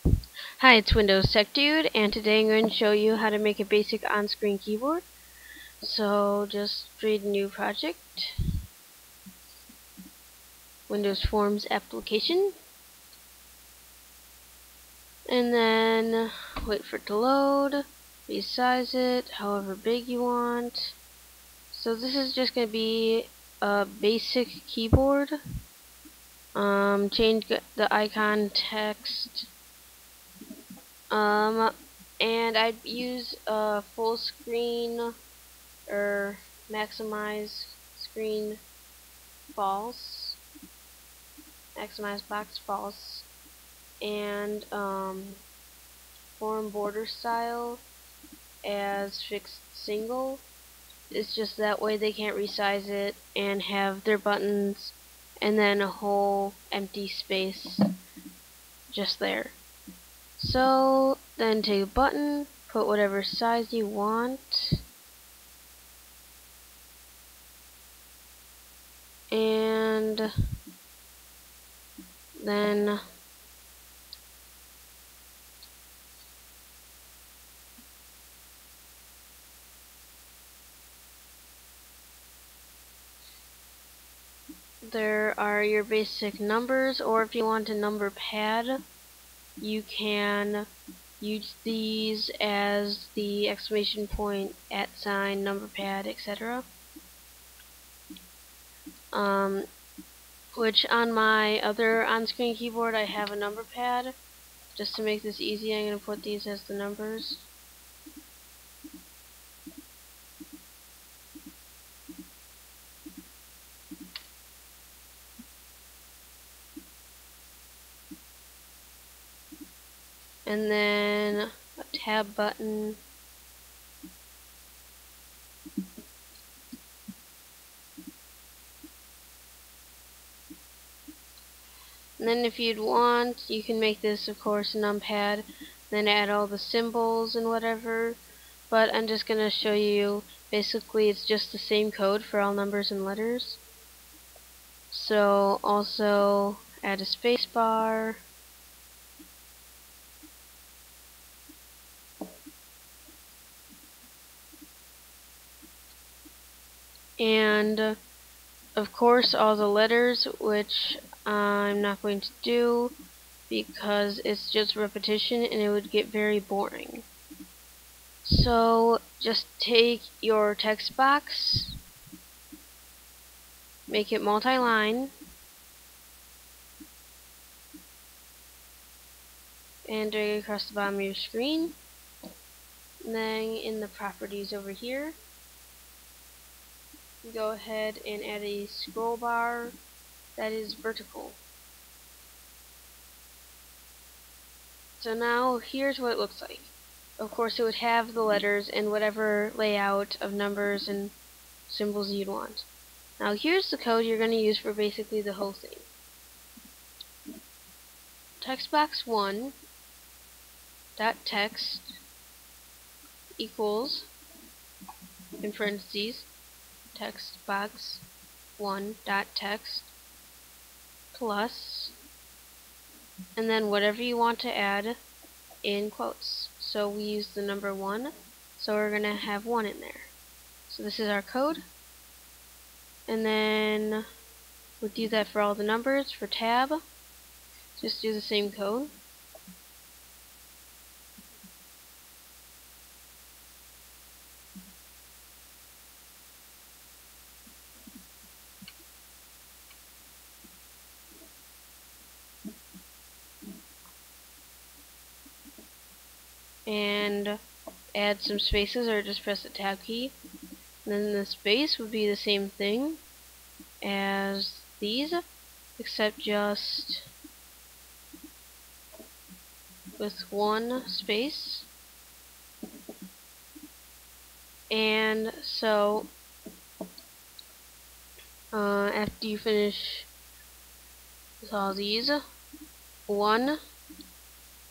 Hi, it's WindowsTechDude, and today I'm going to show you how to make a basic on-screen keyboard. So just create a new project, Windows Forms application, and then wait for it to load, resize it however big you want. So this is just going to be a basic keyboard. Change the icon text, and I'd use full screen or maximize screen false, maximize box false, and form border style as fixed single. It's just that way they can't resize it and have their buttons and then a whole empty space just there. So then take a button, put whatever size you want, and then there are your basic numbers, or if you want a number pad, you can use these as the exclamation point, @ number pad, etc. Which on my other on-screen keyboard I have a number pad. Just to make this easy, I'm going to put these as the numbers. And then a tab button. And then if you'd want, you can make this, of course, a numpad, then add all the symbols and whatever. But I'm just going to show you, basically it's just the same code for all numbers and letters. So also add a space bar. And of course all the letters, which I'm not going to do because it's just repetition and it would get very boring. So just take your text box, make it multi-line, and drag it across the bottom of your screen. And then in the properties over here, go ahead and add a scroll bar that is vertical. So now here's what it looks like. Of course it would have the letters and whatever layout of numbers and symbols you'd want. Now here's the code you're going to use for basically the whole thing. Textbox1 dot text equals, in parentheses, textbox1 dot text plus, and then whatever you want to add in quotes. So we use the number 1, so we're going to have 1 in there. So this is our code. And then we'll do that for all the numbers. For tab, just do the same code. And add some spaces, or just press the tab key. And then the space would be the same thing as these, except just with 1 space. And so after you finish with all these, 1,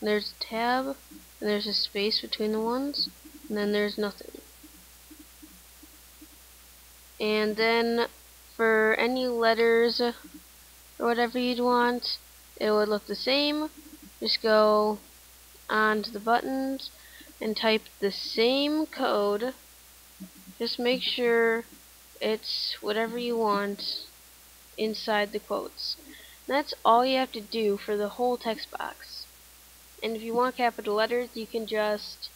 there's a tab, and there's a space between the ones, and then there's nothing. And then for any letters or whatever you'd want, it would look the same. Just go onto the buttons and type the same code. Just make sure it's whatever you want inside the quotes. That's all you have to do for the whole text box. And if you want capital letters, you can just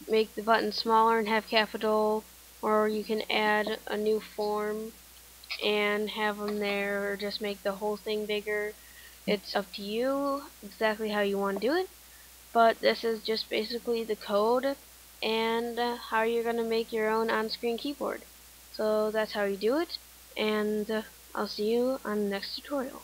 make the button smaller and have capital, or you can add a new form and have them there, or just make the whole thing bigger. It's up to you exactly how you want to do it, but this is just basically the code and how you're going to make your own on-screen keyboard. So that's how you do it, and I'll see you on the next tutorial.